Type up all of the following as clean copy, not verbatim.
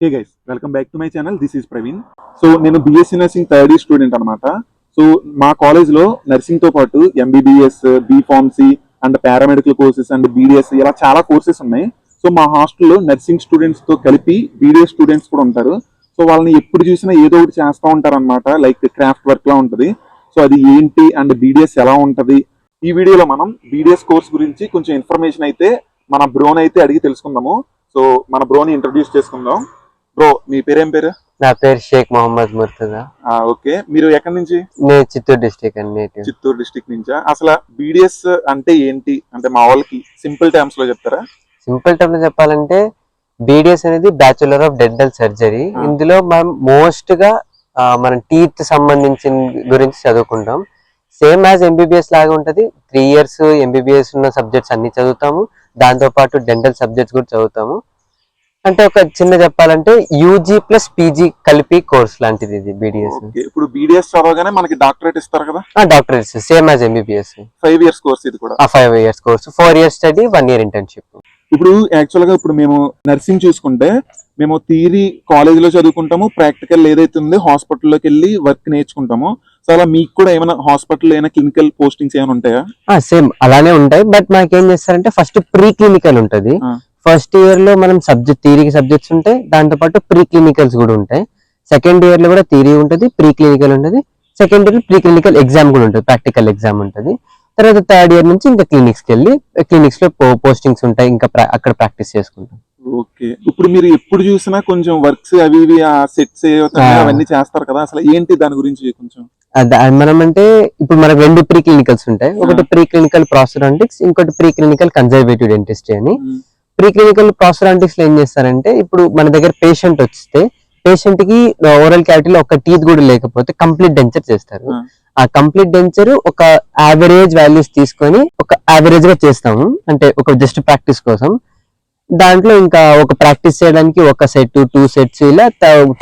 Hey guys, welcome back to my channel. This is Praveen. So నేను BSc nursing third year student అనమాట. So మా కాలేజ్లో nursing తో పాటు MBBS, B pharmacy and paramedical courses and BDS ఇలా చాలా కోర్సెస్ ఉన్నాయి. సో మా హాస్టల్లో నర్సింగ్ స్టూడెంట్స్ తో కలిపి బీడిఎస్ స్టూడెంట్స్ కూడా ఉంటారు. సో వాళ్ళని ఎప్పుడు చూసినా ఏదో ఒకటి చేస్తూ ఉంటారు అనమాట. లైక్ క్రాఫ్ట్ వర్క్ లా ఉంటుంది. సో అది ఏంటి అండ్ బీడిఎస్ ఎలా ఉంటది, ఈ వీడియోలో మనం బీడిఎస్ కోర్స్ గురించి కొంచెం ఇన్ఫర్మేషన్ అయితే మన బ్రోని అయితే అడిగి తెలుసుకుందాము. సో మన బ్రోని ఇంట్రడ్యూస్ చేసుకుందాం. బ్రో, మీ పేరేం పేరు? నా పేరు షేక్ మొహమ్మద్ ముర్తజా. ఓకే, మీరు ఎక్కడి నుంచి? నేను చిత్తూరు డిస్ట్రిక్ట్ అండి. చిత్తూరు డిస్ట్రిక్ట్ నుంచా? అసలు బీడిఎస్ అంటే ఏంటి అంటే మా వాళ్ళకి సింపుల్ టర్మ్స్ లో చెప్తారా? సింపుల్ టర్మ్ లో చెప్పాలంటే బీడిఎస్ అనేది బ్యాచులర్ ఆఫ్ డెంటల్ సర్జరీ. ఇందులో మనం మోస్ట్ గా మనం టీత్ సంబంధించిన గురించి చదువుకుంటాం. సేమ్ యాజ్ ఎంబీబీఎస్ లాగా ఉంటది. 3 years ఎంబీబీఎస్ ఉన్న సబ్జెక్ట్స్ అన్ని చదువుతాము. దాంతో పాటు డెంటల్ సబ్జెక్ట్స్ కూడా చదువుతాము. అంటే ఒక చిన్న చెప్పాలంటే యూజీ ప్లస్ పీజీ కలిపి కోర్స్ లాంటిది ఇది బీడిఎస్. ఇప్పుడు బీడిఎస్ చదవగానే మనకి డాక్టరేట్ ఇస్తారు కదా? Doctorate same as MBBS. 5 years course ఇది కూడా? 5 years course, 4 years study, 1 year internship. ఇప్పుడు యాక్చువల్ గా ఇప్పుడు మేము నర్సింగ్ చూసుకుంటే మేము థియరీ కాలేజ్ లో చదువుకుంటాము, ప్రాక్టికల్ ఏదైతే ఉందో హాస్పిటల్లోకి వెళ్ళి వర్క్ నేర్చుకుంటాము. సో అలా మీకు కూడా ఏమైనా హాస్పిటల్ ఏమైనా క్లినికల్ పోస్టింగ్స్ ఏమైనా ఉంటాయా? సేమ్ అలానే ఉంటాయి. బట్ మాకేం చేస్తారంటే ఫస్ట్ ప్రీ క్లినికల్ ఉంటది. ఫస్ట్ ఇయర్ లో మనం థియరీ సబ్జెక్ట్స్ ఉంటాయి, దాంతో పాటు ప్రీ క్లినికల్స్ కూడా ఉంటాయి. సెకండ్ ఇయర్ లో కూడా థియరీ ఉంటుంది, ప్రీ క్లినికల్ ఉంటుంది. Second year pre clinical exam కూడా ఉంటుంది, ప్రాక్టికల్ ఎగ్జామ్ ఉంటుంది. తర్వాత థర్డ్ ఇయర్ నుంచి ఇంకా క్లినిక్స్ కి వెళ్ళి క్లినిక్స్ లో పోస్టింగ్స్ ఉంటాయి, ఇంకా అక్కడ ప్రాక్టీస్ చేసుకుంటాం. ఓకే, ఇప్పుడు మీరు ఎప్పుడు చూసినా కొంచెం వర్క్స్ అవి ఇవి ఆ సెట్స్ అవన్నీ చేస్తారు కదా, అసలు ఏంటి దాని గురించి కొంచెం? మనం అంటే ఇప్పుడు మనకు 2 ప్రీ క్లినికల్స్ ఉంటాయి. ఒకటి ప్రీ క్లినికల్ ప్రాస్థెడాంటిక్స్, ఇంకోటి ప్రీ క్లినికల్ కన్జర్వేటివ్ డెంటిస్ట్రీ అని. ప్రీ క్లినికల్ ప్రాస్థెడాంటిక్స్ లో ఏం చేస్తారంటే ఇప్పుడు మన దగ్గర పేషెంట్ వస్తే పేషెంట్ కి ఓరల్ క్యావిటీలో ఒక టీత్ కూడా లేకపోతే కంప్లీట్ డెంచర్ చేస్తారు. ఆ కంప్లీట్ డెంచర్ ఒక యావరేజ్ వాల్యూస్ తీసుకొని ఒక యావరేజ్ గా చేస్తాము, అంటే ఒక జస్ట్ ప్రాక్టీస్ కోసం. దాంట్లో ఇంకా ఒక ప్రాక్టీస్ చేయడానికి ఒక సెట్ 2 sets ఇలా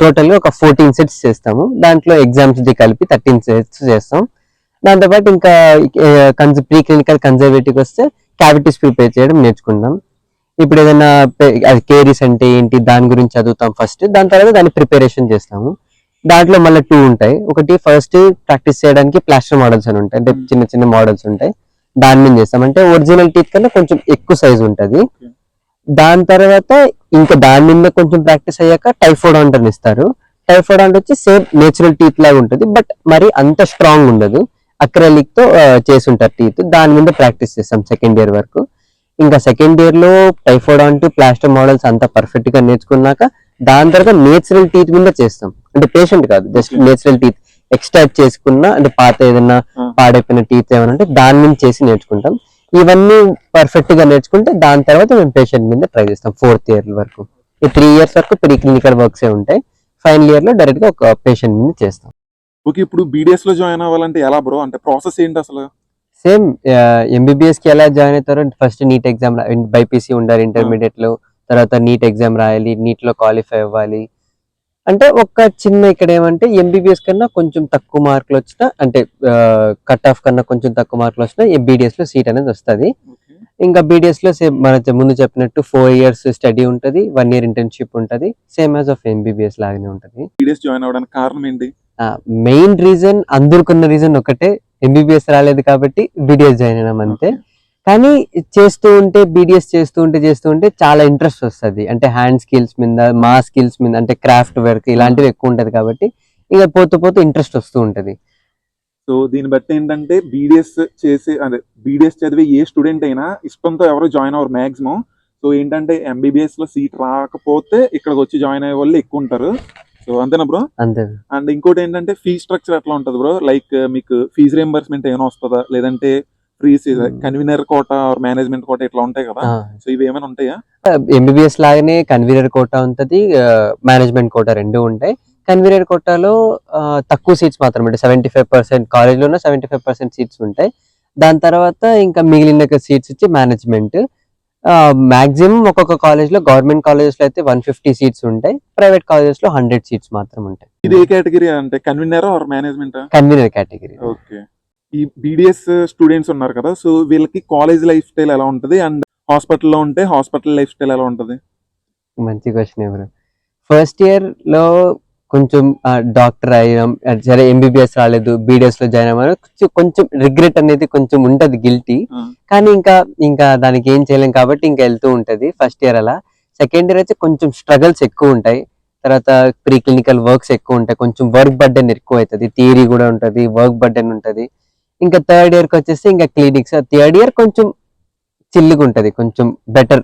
టోటల్ గా ఒక 14 sets చేస్తాము. దాంట్లో ఎగ్జామ్స్ కలిపి 13 sets చేస్తాం. దాంతోపాటు ఇంకా ప్రీ క్లినికల్ కన్జర్వేటివ్ వస్తే క్యావిటీస్ ప్రిపేర్ చేయడం నేర్చుకుంటాం. ఇప్పుడు ఏదైనా కేరీస్ అంటే ఏంటి దాని గురించి చదువుతాం ఫస్ట్, దాని తర్వాత దాన్ని ప్రిపరేషన్ చేస్తాము. దాంట్లో మళ్ళీ 2 ఉంటాయి. ఒకటి ఫస్ట్ ప్రాక్టీస్ చేయడానికి ప్లాస్టర్ మోడల్స్ అని ఉంటాయి, అంటే చిన్న చిన్న మోడల్స్ ఉంటాయి, దాని మీద చేస్తాం. అంటే ఒరిజినల్ టీత్ కన్నా కొంచెం ఎక్కువ సైజ్ ఉంటది. దాని తర్వాత ఇంకా దాని మీద కొంచెం ప్రాక్టీస్ అయ్యాక టైఫోడాంట్ అని ఇస్తారు. టైఫోడాంట్ వచ్చి సేమ్ నేచురల్ టీత్ లాగా ఉంటుంది, బట్ మరి అంత స్ట్రాంగ్ ఉండదు. అక్రెలిక్ తో చేసి ఉంటారు టీత్, దాని మీద ప్రాక్టీస్ చేస్తాం సెకండ్ ఇయర్ వరకు. ఇంకా సెకండ్ ఇయర్ లో టైఫోడాంట్, ప్లాస్టర్ మోడల్స్ అంతా పర్ఫెక్ట్ గా నేర్చుకున్నాక దాని తర్వాత నేచురల్ టీత్ మీద చేస్తాం. అంటే పేషెంట్ కాదు, జస్ట్ నేచురల్ టీత్ ఎక్స్ట్రాక్ట్ చేసుకున్న, అంటే పాత ఏదైనా పాడైపోయిన టీత్ ఏమైనా అంటే దాని మీద చేసి నేర్చుకుంటాం. ఇవన్నీ పర్ఫెక్ట్ గా నేర్చుకుంటే దాని తర్వాత మేము పేషెంట్ మీద ట్రై చేస్తాం 4th year వరకు. ఈ 3 years వరకు ప్రీ క్లినికల్ వర్క్స్ ఉంటాయి. ఫైనల్ ఇయర్ లో డైరెక్ట్ గా ఒక పేషెంట్ మీద చేస్తాం. ఓకే, ఇప్పుడు బీడిఎస్ లో జాయిన్ అవ్వాలంటే ఎలా బ్రో, అంటే ప్రాసెస్ ఏంటి అసలు? సేమ్ ఎంబీబీఎస్ కి ఎలా జాయిన్ అవుతారో ఫస్ట్ నీట్ ఎగ్జామ్, బైపీసీ ఉండాలి ఇంటర్మీడియట్ లో, తర్వాత నీట్ ఎగ్జామ్ రాయాలి, నీట్ లో క్వాలిఫై అవ్వాలి. అంటే ఒక చిన్న ఇక్కడ ఏమంటే ఎంబీబీఎస్ కన్నా కొంచెం తక్కువ మార్కులు వచ్చినా, అంటే కట్ ఆఫ్ కన్నా కొంచెం తక్కువ మార్కులు వచ్చినా బీడిఎస్ లో సీట్ అనేది వస్తుంది. ఇంకా బీడిఎస్ లో సేమ్ మన ముందు చెప్పినట్టు 4 years స్టడీ ఉంటుంది, 1 year ఇంటర్న్షిప్ ఉంటుంది, సేమ్ యాజ్ ఆఫ్ ఎంబీబీఎస్ లాగానే ఉంటుంది. బీడిఎస్ జాయిన్ అవ్వడానికి కారణం ఏంటి? మెయిన్ రీజన్, అందరికున్న రీజన్ ఒకటే, ఎంబీబీఎస్ రాలేదు కాబట్టి బీడిఎస్ జాయిన్ అయినాం అంతే. కానీ చేస్తూ ఉంటే బీడిఎస్ చేస్తూ ఉంటే చాలా ఇంట్రెస్ట్ వస్తుంది. అంటే హ్యాండ్ స్కిల్స్ మీద, మా స్కిల్స్ మీద, అంటే క్రాఫ్ట్ వర్క్ ఇలాంటివి ఎక్కువ ఉంటది కాబట్టి ఇక పోతూ ఇంట్రెస్ట్ వస్తూ ఉంటది. సో దీన్ని బట్టి ఏంటంటే బీడిఎస్ చేసి, అదే బీడిఎస్ చదివే ఏ స్టూడెంట్ అయినా ఇష్టంతో ఎవరు జాయిన్ అవ్వరు మాక్సిమం. సో ఏంటంటే ఎంబీబీఎస్ లో సీట్ రాకపోతే ఇక్కడికి వచ్చి జాయిన్ అయ్యే వాళ్ళు ఎక్కువ ఉంటారు. సో అంతేనా బ్రో? అంతే. అండ్ ఇంకోటి ఏంటంటే ఫీజ్ స్ట్రక్చర్ ఎట్లా ఉంటుంది బ్రో? లైక్ మీకు ఫీజ్ రియంబర్స్మెంట్ ఏమైనా వస్తుందా, లేదంటే free convener quota or management quota ఇట్లా ఉంటాయి కదా, సో ఇవి ఏమైనా ఉంటాయా? ఎంబీబీఎస్ లాగానే కన్వీనర్ కోటా ఉంటది, మేనేజ్మెంట్ కోటా రెండు ఉంటాయి. కన్వీనర్ కోటాలో తక్కువ సీట్స్ మాత్రం, అంటే 75% కాలేజ్లోనే 75% సీట్స్ ఉంటాయి. దాని తర్వాత ఇంకా మిగిలిన సీట్స్ ఇచ్చి మేనేజ్మెంట్. మాక్సిమం ఒక్కొక్క కాలేజ్ లో, గవర్నమెంట్ కాలేజెస్ లో అయితే 150 సీట్స్ ఉంటాయి, ప్రైవేట్ కాలేజెస్ లో 100 సీట్స్ మాత్రం ఉంటాయి. ఇది ఏ కేటగిరీ, అంటే convener or management? Convener category. Okay, ఈ బీడిఎస్ స్టూడెంట్స్ ఉన్నారు కదా, సో వీళ్ళకి కాలేజ్ లైఫ్ స్టైల్ ఎలా ఉంటది అండ్ హాస్పిటల్లో ఉంటే హాస్పిటల్ లైఫ్ స్టైల్ ఎలా ఉంటది? మంచి క్వశ్చన్ ఎవరు. ఫస్ట్ ఇయర్ లో కొంచెం డాక్టర్ అయ్యాం, సరే ఎంబీబీఎస్ రాలేదు, బీడిఎస్ లో జాయిన్ అవ్వడం కొంచెం రిగ్రెట్ అనేది కొంచెం ఉంటది, గిల్టీ. కానీ ఇంకా దానికి ఏం చేయలేం కాబట్టి ఇంకా వెళ్తూ ఉంటది ఫస్ట్ ఇయర్ అలా. సెకండ్ ఇయర్ అయితే కొంచెం స్ట్రగల్స్ ఎక్కువ ఉంటాయి, తర్వాత ప్రీ క్లినికల్ వర్క్స్ ఎక్కువ ఉంటాయి, కొంచెం వర్క్ బర్డెన్ ఎక్కువ అవుతుంది, థియరీ కూడా ఉంటది, వర్క్ బర్డెన్ ఉంటది. ఇంకా థర్డ్ ఇయర్ కి వచ్చేసి ఇంకా క్లినిక్స్. థర్డ్ ఇయర్ కొంచెం చిల్లుగా ఉంటది, కొంచెం బెటర్,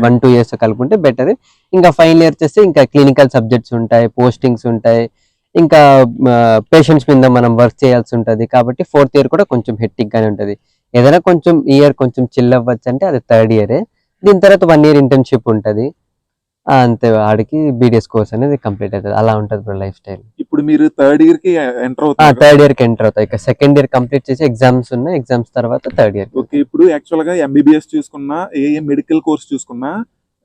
1-2 years కలుపుకుంటే బెటర్. ఇంకా ఫైనల్ ఇయర్ వచ్చేసి ఇంకా క్లినికల్ సబ్జెక్ట్స్ ఉంటాయి, పోస్టింగ్స్ ఉంటాయి, ఇంకా పేషెంట్స్ మీద మనం వర్క్ చేయాల్సి ఉంటది. కాబట్టి ఫోర్త్ ఇయర్ కూడా కొంచెం హెక్టిక్ గానే ఉంటది. ఏదైనా కొంచెం ఇయర్ కొంచెం చిల్ అవ్వచ్చు అంటే అది థర్డ్ ఇయరే. దీని తర్వాత 1 year ఇంటర్న్షిప్ ఉంటది, అంతే ఆడికి బీడిఎస్ కోర్స్ అనేది కంప్లీట్ అవుతుంది. అలా ఉంటది బ్రో లైఫ్ స్టైల్. ఇప్పుడు మీరు థర్డ్ ఇయర్ కి ఎంటర్ అవుతారు. థర్డ్ ఇయర్ కి ఎంటర్ అవుతాయి. ఇక సెకండ్ ఇయర్ కంప్లీట్ చేసి ఎగ్జామ్స్ ఉన్నాయి, ఎగ్జామ్స్ తర్వాత థర్డ్ ఇయర్. ఓకే, ఇప్పుడు యాక్చువల్ గా ఎంబీబీఎస్ చూసుకున్నా, ఏ మెడికల్ కోర్స్ చూసుకున్నా,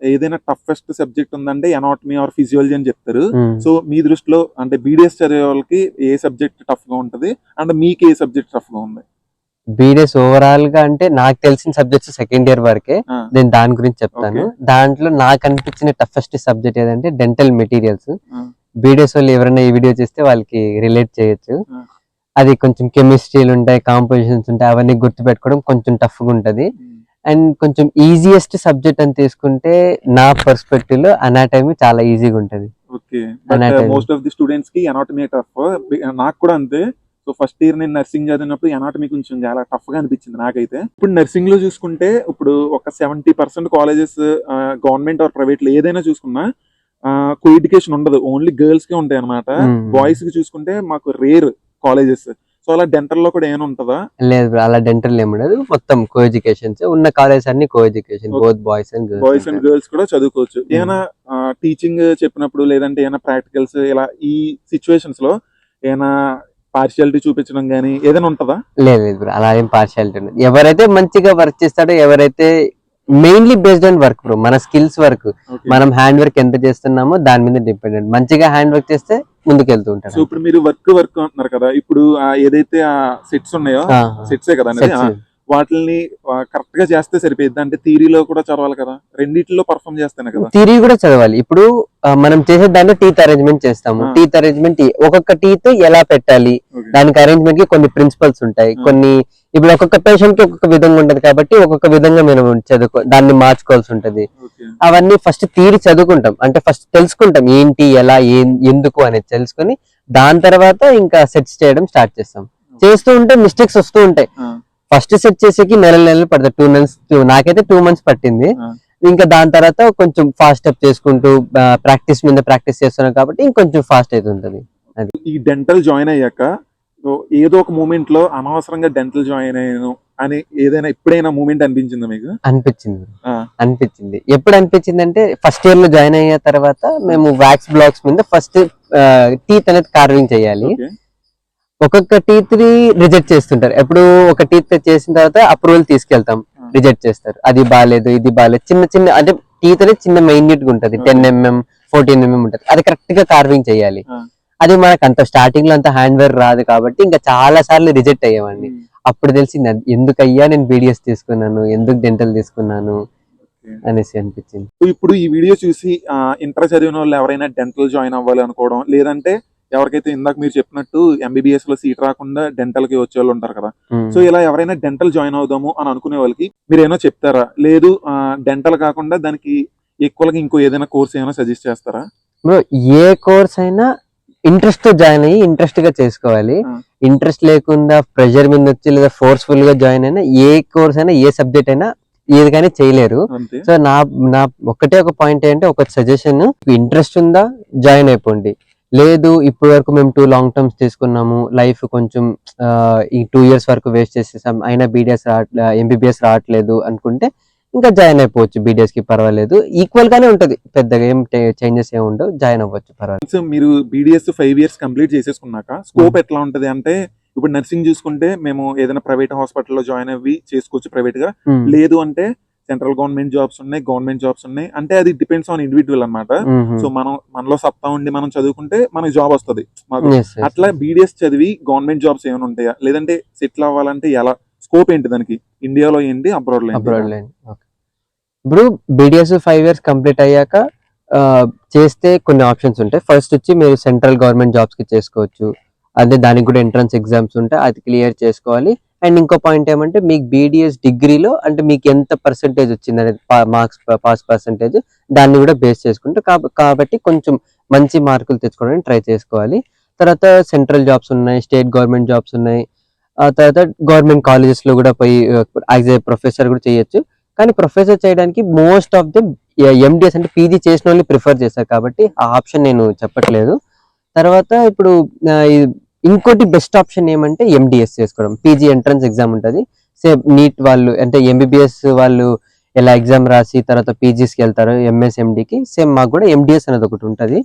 ఏదైనా టఫెస్ట్ సబ్జెక్ట్ ఉందంటే ఎనాటమీ ఆర్ ఫిజియాలజీ అని చెప్తారు. సో మీ దృష్టిలో అంటే బీడిఎస్ చదివే వాళ్ళకి ఏ సబ్జెక్ట్ టఫ్ గా ఉంటది, అంటే మీకు ఏ సబ్జెక్ట్ టఫ్ గా ఉంది? బీడిఎస్ ఓవరాల్ గా అంటే నాకు తెలిసిన సబ్జెక్ట్స్ సెకండ్ ఇయర్ వరకే, నేను దాని గురించి చెప్తాను. దాంట్లో నాకు అనిపించిన టఫెస్ట్ సబ్జెక్ట్ ఏదంటే డెంటల్ మెటీరియల్స్. బీడిఎస్ వాళ్ళు ఎవరైనా ఈ వీడియో చేస్తే వాళ్ళకి రిలేట్ చేయొచ్చు. అది కొంచెం కెమిస్ట్రీలు ఉంటాయి, కాంపోజిషన్స్ ఉంటాయి, అవన్నీ గుర్తుపెట్టుకోవడం కొంచెం టఫ్ గా ఉంటది. అండ్ కొంచెం ఈజియెస్ట్ సబ్జెక్ట్ అని తీసుకుంటే నా పర్స్పెక్టివ్ లో అనాటమీ చాలా ఈజీగా ఉంటది. Okay, but most of the students కి అనాటమీ టఫ్. నాకు కూడా అంతే. సో ఫస్ట్ ఇయర్ నేను నర్సింగ్ చదివినప్పుడు అనాటమీ కొంచెం చాలా టఫ్ గా అనిపించింది నాకైతే. ఇప్పుడు నర్సింగ్ లో చూసుకుంటే ఇప్పుడు ఒక 70% కాలేజెస్ గవర్నమెంట్ ఆర్ ప్రైవేట్ లో ఏదైనా చూసుకున్నా కో ఎడ్యుకేషన్ ఉండదు, ఓన్లీ గర్ల్స్ కే ఉంటాయి అనమాట. బాయ్స్ కి చూసుకుంటే మాకు రేర్ కాలేజెస్. సో అలా డెంటల్ లో కూడా ఏమైనా ఉంటుందా? లేదు బ్రో, అలా డెంటల్ ఏమి ఉండదు, మొత్తం కో ఎడ్యుకేషన్స్ ఉన్న కాలేజెస్ అన్ని co education, both boys and girls కూడా చదువుకోవచ్చు. ఏమైనా టీచింగ్ చెప్పినప్పుడు లేదంటే ఏమైనా ప్రాక్టికల్స్ ఇలా ఈ సిచ్యువేషన్స్ లో ఏమైనా పార్షియాలిటీ చూపించడం గానీ ఏదైనా ఉంటుందా? లేదు బ్రో, అలా ఏం పార్షియాలిటీ ఉండదు. ఎవరైతే మంచిగా వర్క్ చేస్తాడో, ఎవరైతే mainly based on work bro, మన స్కిల్స్ వర్క్, మనం హ్యాండ్ వర్క్ ఎంత చేస్తున్నామో దాని మీద డిపెండెంట్. మంచిగా హ్యాండ్ వర్క్ చేస్తే ముందుకు వెళ్తూ ఉంటారు. సో ఇప్పుడు మీరు వర్క్ అంటున్నారు కదా, ఇప్పుడు ఏదైతే ఆ సెట్స్ ఉన్నాయో, సెట్సే కదా అనేది, వాటిని కరెక్ట్ గా చేస్తే సరిపోయింది అంటే థియరీలో కూడా చదవాలి కదా, రెండిట్లో పర్ఫామ్ చేస్తేనే కదా. థియరీ కూడా చదవాలి. ఇప్పుడు మనం చేసే దాంట్లో టీత్ అరేంజ్మెంట్ చేస్తాము, టీత్ అరేంజ్మెంట్ ఒక్కొక్క టీత్ ఎలా పెట్టాలి, దానికి అరేంజ్మెంట్ కి కొన్ని ప్రిన్సిపల్స్ ఉంటాయి, కొన్ని ఇప్పుడు ఒక్కొక్క పేషెంట్ కి ఒక్కొక్క విధంగా ఉంటది కాబట్టి ఒక్కొక్క విధంగా మనం దాన్ని మార్చుకోవాల్సి ఉంటది. అవన్నీ ఫస్ట్ థియరీ చదువుకుంటాం, అంటే ఫస్ట్ తెలుసుకుంటాం ఏంటి, ఎలా, ఎందుకు అనేది తెలుసుకొని దాని తర్వాత ఇంకా సెట్స్ చేయడం స్టార్ట్ చేస్తాం. చేస్తూ ఉంటే మిస్టేక్స్ వస్తూ ఉంటాయి. ఫస్ట్ సెట్ చేసేకి నెలలు పడుతుంది, 2 months. నాకైతే 2 months పట్టింది. ఇంకా దాని తర్వాత కొంచెం ఫాస్ట్ అప్ చేసుకుంటూ ప్రాక్టీస్ మీద ప్రాక్టీస్ చేస్తున్నాం కాబట్టి ఇంకొంచెం ఫాస్ట్ అవుతుంటది. అది ఈ డెంటల్ జాయిన్ అయ్యాక ఏదో ఒక మూమెంట్ లో అనవసరంగా డెంటల్ జాయిన్ అయ్యాను అని ఏదైనా ఎప్పుడైనా మూమెంట్ అనిపించిందా మీకు? అనిపించింది. ఎప్పుడు అనిపించింది అంటే ఫస్ట్ ఇయర్ లో జాయిన్ అయ్యే తర్వాత మేము వ్యాక్స్ బ్లాక్స్ మీద ఫస్ట్ టీత్ అనేది కార్వింగ్ చేయాలి. ఒక్కొక్క టీత్ ని రిజెక్ట్ చేస్తుంటారు. ఎప్పుడు ఒక టీత్ చేసిన తర్వాత అప్రూవల్ తీసుకెళ్తాం, రిజెక్ట్ చేస్తారు, అది బాగాలేదు, ఇది బాగాలేదు. చిన్న అంటే టీత్ అనేది చిన్న మైన్యూట్ గా ఉంటది, 10 mm 14 mm ఉంటది, అది కరెక్ట్ గా కార్వింగ్ చేయాలి. అది మనకు అంత స్టార్టింగ్ లో అంత హ్యాండ్ వర్క్ రాదు కాబట్టి ఇంకా చాలా సార్లు రిజెక్ట్ అయ్యామండి. అప్పుడు తెలిసింది ఎందుకయ్యా నేను బీడిఎస్ తీసుకున్నాను, ఎందుకు డెంటల్ తీసుకున్నాను అనేసి అనిపించింది. ఇప్పుడు ఈ వీడియో చూసి ఇంటర్ చదివిన వాళ్ళు ఎవరైనా డెంటల్ జాయిన్ అవ్వాలి అనుకోవడం, లేదంటే ఎవరికైతే ఇందాక మీరు చెప్పినట్టు ఎంబీబీఎస్ లో సీట్ రాకుండా డెంటల్ కి వచ్చే వాళ్ళు ఉంటారు కదా, సో ఇలా ఎవరైనా డెంటల్ జాయిన్ అవుదాము అని అనుకునే వాళ్ళకి మీరు ఏమైనా చెప్తారా? లేదు డెంటల్ కాకుండా దానికి ఈక్వల్ గా ఇంకో ఏదైనా కోర్స్ ఏమైనా సజెస్ట్ చేస్తారా? ఏ కోర్స్ అయినా ఇంట్రెస్ట్ తో జాయిన్ అయ్యి ఇంట్రెస్ట్ గా చేసుకోవాలి. ఇంట్రెస్ట్ లేకుండా ప్రెషర్ మీద వచ్చి లేదా ఫోర్స్ఫుల్ గా జాయిన్ అయినా ఏ కోర్స్ అయినా ఏ సబ్జెక్ట్ అయినా ఏది కానీ చేయలేరు. సో నా ఒకటే ఒక పాయింట్ ఏంటంటే, ఒక సజెషన్, ఇంట్రెస్ట్ ఉందా జాయిన్ అయిపోండి. లేదు ఇప్పటి వరకు మేము 2 long terms తీసుకున్నాము, లైఫ్ కొంచెం ఈ 2 years వరకు వేస్ట్ చేసేసాం, అయినా బీడిఎస్ ఎంబీబీఎస్ రావట్లేదు అనుకుంటే ఇంకా జాయిన్ అయిపోవచ్చు. బీడిఎస్ కి పర్వాలేదు, ఈక్వల్ గానే ఉంటది, పెద్దగా ఏం చేంజెస్ ఏమి ఉండవు, జాయిన్ అవ్వచ్చు పర్వాలేదు. సో మీరు బీడిఎస్ 5 years కంప్లీట్ చేసేసుకున్నాక స్కోప్ ఎట్లా ఉంటది అంటే, ఇప్పుడు నర్సింగ్ చూసుకుంటే మేము ఏదైనా ప్రైవేట్ హాస్పిటల్లో జాయిన్ అవ్వి చేసుకోవచ్చు ప్రైవేట్ గా, లేదు అంటే సెంట్రల్ గవర్నమెంట్ జాబ్స్ ఉన్నాయి, గవర్నమెంట్ జాబ్స్ ఉన్నాయి, అంటే అది డిపెండ్స్ ఆన్ ఇండివిజువల్ అన్నమాట. సో మనలో సత్తా ఉండి మనం చదువుకుంటే మనకి జాబ్ వస్తుంది. అట్లా బీడిఎస్ చదివి గవర్నమెంట్ జాబ్స్ ఏమైనా ఉంటాయా, లేదంటే సెటిల్ అవ్వాలంటే ఎలా, స్కోప్ ఏంటి దానికి, ఇండియాలో ఏంటి, అబ్రాడ్ లో? ఇప్పుడు బీడిఎస్ 5 years కంప్లీట్ అయ్యాక చేస్తే కొన్ని ఆప్షన్స్ ఉంటాయి. ఫస్ట్ వచ్చి మీరు సెంట్రల్ గవర్నమెంట్ జాబ్స్ కి చేసుకోవచ్చు. అదే దానికి కూడా ఎంట్రన్స్ ఎగ్జామ్స్ ఉంటాయి, అది క్లియర్ చేసుకోవాలి. అండ్ ఇంకో పాయింట్ ఏమంటే మీకు బీడిఎస్ డిగ్రీలో అంటే మీకు ఎంత పర్సెంటేజ్ వచ్చింది అనేది మార్క్స్ పాస్ పర్సెంటేజ్ దాన్ని కూడా బేస్ చేసుకుంటే కాబట్టి కొంచెం మంచి మార్కులు తెచ్చుకోవడానికి ట్రై చేసుకోవాలి. తర్వాత సెంట్రల్ జాబ్స్ ఉన్నాయి, స్టేట్ గవర్నమెంట్ జాబ్స్ ఉన్నాయి. ఆ తర్వాత గవర్నమెంట్ కాలేజెస్ లో కూడా పోయి యాజ్ ఏ ప్రొఫెసర్ కూడా చేయొచ్చు. కానీ ప్రొఫెసర్ చేయడానికి మోస్ట్ ఆఫ్ ది ఎండిఎస్ అంటే పీజీ చేసిన వాళ్ళని ప్రిఫర్ చేస్తారు కాబట్టి ఆ ఆప్షన్ నేను చెప్పట్లేదు. తర్వాత ఇప్పుడు ఇంకోటి బెస్ట్ ఆప్షన్ ఏమంటే ఎండిఎస్ చేసుకోవడం. పీజీ ఎంట్రన్స్ ఎగ్జామ్ ఉంటుంది, సేమ్ నీట్ వాళ్ళు అంటే ఎంబీబీఎస్ వాళ్ళు ఎలా ఎగ్జామ్ రాసి తర్వాత పీజీస్కి వెళ్తారు ఎంఎస్ ఎండికి, సేమ్ మాకు కూడా ఎండిఎస్ అనేది ఒకటి ఉంటుంది.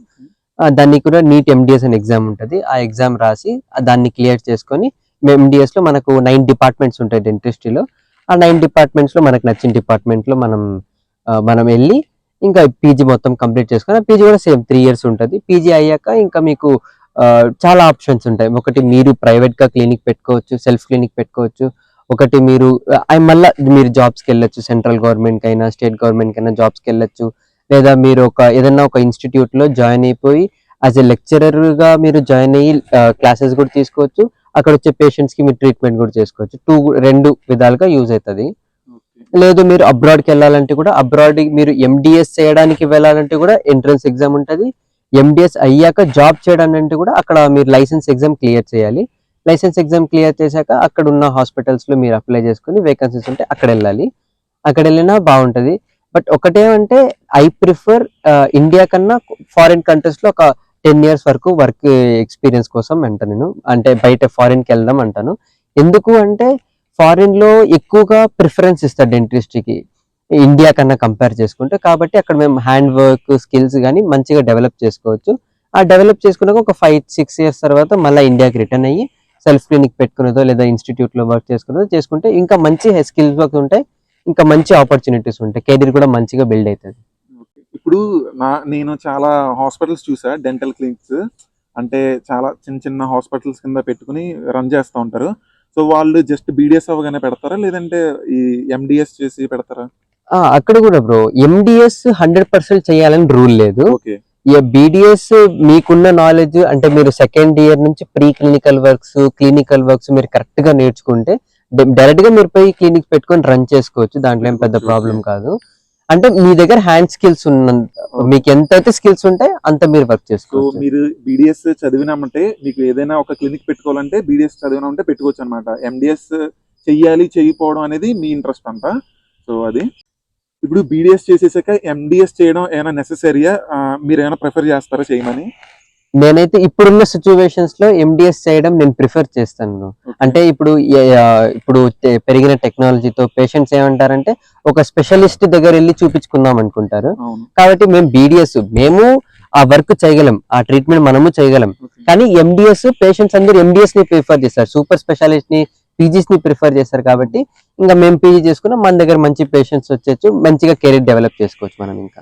దానికి కూడా నీట్ ఎండిఎస్ అనే ఎగ్జామ్ ఉంటుంది. ఆ ఎగ్జామ్ రాసి దాన్ని క్లియర్ చేసుకొని ఎండిఎస్ లో మనకు 9 డిపార్ట్మెంట్స్ ఉంటాయి డెంటిస్ట్రీలో. ఆ 9 డిపార్ట్మెంట్స్ లో మనకు నచ్చిన డిపార్ట్మెంట్ లో మనం వెళ్ళి ఇంకా పీజీ మొత్తం కంప్లీట్ చేసుకొని, పీజీ కూడా సేమ్ 3 years ఉంటుంది. పీజీ అయ్యాక ఇంకా మీకు చాలా ఆప్షన్స్ ఉంటాయి. ఒకటి మీరు ప్రైవేట్ గా క్లినిక్ పెట్టుకోవచ్చు, సెల్ఫ్ క్లినిక్ పెట్టుకోవచ్చు. ఒకటి మీరు మళ్ళీ మీరు జాబ్స్కి వెళ్ళొచ్చు, సెంట్రల్ గవర్నమెంట్ కైనా స్టేట్ గవర్నమెంట్ కైనా జాబ్స్కి వెళ్ళొచ్చు. లేదా మీరు ఏదైనా ఒక ఇన్స్టిట్యూట్ లో జాయిన్ అయిపోయి యాజ్ ఎ లెక్చరర్ గా మీరు జాయిన్ అయ్యి క్లాసెస్ కూడా తీసుకోవచ్చు. అక్కడ వచ్చే పేషెంట్స్ కి మీరు ట్రీట్మెంట్ కూడా చేసుకోవచ్చు. రెండు విధాలుగా యూజ్ అవుతుంది. లేదు మీరు అబ్రాడ్కి వెళ్ళాలంటే కూడా, అబ్రాడ్ మీరు ఎండిఎస్ చేయడానికి వెళ్ళాలంటే కూడా ఎంట్రన్స్ ఎగ్జామ్ ఉంటుంది. ఎండిఎస్ అయ్యాక జాబ్ చేయడానికి కూడా అక్కడ మీరు లైసెన్స్ ఎగ్జామ్ క్లియర్ చేయాలి. లైసెన్స్ ఎగ్జామ్ క్లియర్ చేశాక అక్కడ ఉన్న హాస్పిటల్స్ లో మీరు అప్లై చేసుకుని వేకెన్సీస్ ఉంటే అక్కడ వెళ్ళాలి. అక్కడ వెళ్ళినా బాగుంటది. బట్ ఒకటేమంటే ఐ ప్రిఫర్ ఇండియా కన్నా ఫారిన్ కంట్రీస్ లో ఒక 10 years వరకు వర్క్ ఎక్స్పీరియన్స్ కోసం అంటాను నేను. అంటే బయట ఫారిన్ కి వెళ్దాం అంటాను. ఎందుకు అంటే ఫారిన్ లో ఎక్కువగా ప్రిఫరెన్స్ ఇస్తారు డెంటిస్ట్రీకి ఇండియా కన్నా కంపేర్ చేసుకుంటే. కాబట్టి అక్కడ మేము హ్యాండ్ వర్క్ స్కిల్స్ కానీ మంచిగా డెవలప్ చేసుకోవచ్చు. ఆ డెవలప్ చేసుకున్నాక ఒక 5-6 years తర్వాత మళ్ళీ ఇండియాకి రిటర్న్ అయ్యి సెల్ఫ్ క్లినిక్ పెట్టుకునేదో లేదా ఇన్స్టిట్యూట్ లో వర్క్ చేసుకుంటే ఇంకా మంచి స్కిల్స్ వర్క్ ఉంటాయి, ఇంకా మంచి ఆపర్చునిటీస్ ఉంటాయి, కెరీర్ కూడా మంచిగా బిల్డ్ అవుతుంది. ఇప్పుడు నేను చాలా హాస్పిటల్స్ చూసా, డెంటల్ క్లినిక్స్ అంటే చాలా చిన్న చిన్న హాస్పిటల్స్ కింద పెట్టుకుని రన్ చేస్తూ ఉంటారు. సో వాళ్ళు జస్ట్ బీడిఎస్ అవ్వగానే పెడతారా, లేదంటే ఈ ఎండిఎస్ చేసి పెడతారా? అక్కడ కూడా బ్రో ఎండిఎస్ 100% చేయాలని రూల్ లేదు. ఓకే. బీడిఎస్ మీకున్న నాలెడ్జ్ అంటే మీరు సెకండ్ ఇయర్ నుంచి ప్రీ క్లినికల్ వర్క్స్ మీరు కరెక్ట్ గా నేర్చుకుంటే డైరెక్ట్ గా మీరు పోయి క్లినిక్ పెట్టుకొని రన్ చేసుకోవచ్చు. దాంట్లో ఏం పెద్ద ప్రాబ్లం కాదు. అంటే మీ దగ్గర హ్యాండ్ స్కిల్స్ మీకు ఎంత అయితే స్కిల్స్ ఉంటాయి అంత మీరు వర్క్ సో చేసుకోవచ్చు. మీరు బీడిఎస్ చదివినామంటే మీకు ఏదైనా ఒక క్లినిక్ పెట్టుకోవాలంటే బీడిఎస్ చదివినామంటే పెట్టుకోవచ్చు అనమాట. ఎండిఎస్ చెయ్యాలి చేయకపోవడం అనేది మీ ఇంట్రెస్ట్ అంట. సో అది ఇప్పుడు బీడిఎస్ చేసేసాక ఎండిఎస్ చేయడం ఏమైనా నెసెసరీయా, మీరు ఏమైనా ప్రిఫర్ చేస్తారా చేయమని? నేనైతే ఇప్పుడున్న సిచ్యువేషన్స్ లో ఎండిఎస్ చేయడం నేను ప్రిఫర్ చేస్తాను. అంటే ఇప్పుడు పెరిగిన టెక్నాలజీతో పేషెంట్స్ ఏమంటారంటే ఒక స్పెషలిస్ట్ దగ్గర వెళ్ళి చూపించుకుందాం అనుకుంటారు. అవును. కాబట్టి మేము ఆ వర్క్ చేయగలం, ఆ ట్రీట్మెంట్ మనము చేయగలం. Okay. కానీ ఎండిఎస్ పేషెంట్స్ అందరూ ఎండిఎస్ ని ప్రిఫర్ చేస్తారు, సూపర్ స్పెషాలిస్ట్ ని పీజీస్ ని ప్రిఫర్ చేస్తారు. కాబట్టి ఇంకా మేము పీజీ చేసుకున్నాం, మన దగ్గర మంచి పేషెంట్స్ వచ్చేచ్చు, మంచిగా కెరీర్ డెవలప్ చేసుకోవచ్చు మనం ఇంకా.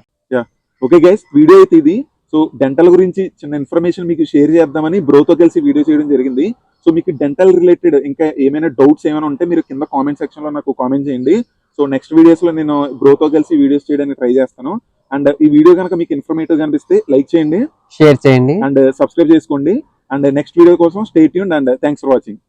ఓకే గైస్, వీడియో అయితే ఇది. సో డెంటల్ గురించి చిన్న ఇన్ఫర్మేషన్ మీకు షేర్ చేద్దామని బ్రోతో కలిసి వీడియో చేయడం జరిగింది. సో మీకు డెంటల్ రిలేటెడ్ ఇంకా ఏమైనా డౌట్స్ ఏమైనా ఉంటే మీరు కింద కామెంట్ సెక్షన్ లో నాకు కామెంట్ చేయండి. సో నెక్స్ట్ వీడియోస్ లో నేను బ్రోతో కలిసి వీడియోస్ చేయడానికి ట్రై చేస్తాను. అండ్ ఈ వీడియో కనుక మీకు ఇన్ఫర్మేటివ్ కనిపిస్తే లైక్ చేయండి, షేర్ చేయండి అండ్ సబ్స్క్రైబ్ చేసుకోండి. అండ్ నెక్స్ట్ వీడియో కోసం stay tuned and thanks for watching.